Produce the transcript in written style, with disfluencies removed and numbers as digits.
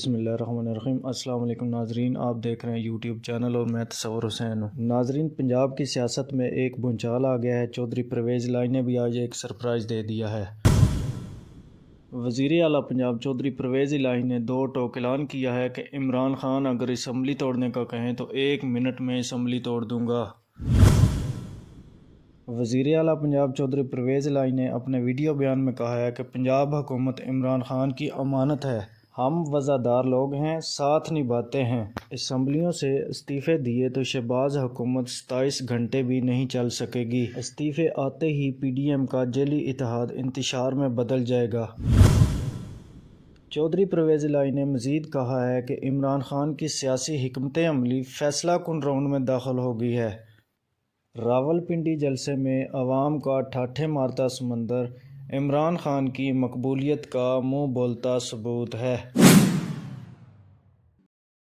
بسم اللہ الرحمن الرحیم۔ السلام علیکم ناظرین، آپ دیکھ رہے ہیں یوٹیوب چینل اور میں تصور حسین ہوں۔ ناظرین، پنجاب کی سیاست میں ایک بھونچال آ گیا ہے۔ چودھری پرویز الہی نے بھی آج ایک سرپرائز دے دیا ہے۔ وزیر اعلیٰ پنجاب چودھری پرویز الہی نے دو ٹوک اعلان کیا ہے کہ عمران خان اگر اسمبلی توڑنے کا کہیں تو 1 منٹ میں اسمبلی توڑ دوں گا۔ وزیر اعلیٰ پنجاب چودھری پرویز الہی نے اپنے ویڈیو بیان میں کہا ہے کہ پنجاب حکومت عمران خان کی امانت ہے۔ ہم وفادار لوگ ہیں، ساتھ نبھاتے ہیں۔ اسمبلیوں سے استعفے دیے تو شہباز حکومت 27 گھنٹے بھی نہیں چل سکے گی۔ استعفے آتے ہی پی ڈی ایم کا جعلی اتحاد انتشار میں بدل جائے گا۔ چودھری پرویز الہی نے مزید کہا ہے کہ عمران خان کی سیاسی حکمت عملی فیصلہ کن راؤنڈ میں داخل ہو گئی ہے۔ راولپنڈی جلسے میں عوام کا ٹھاٹھے مارتا سمندر عمران خان کی مقبولیت کا منہ بولتا ثبوت ہے۔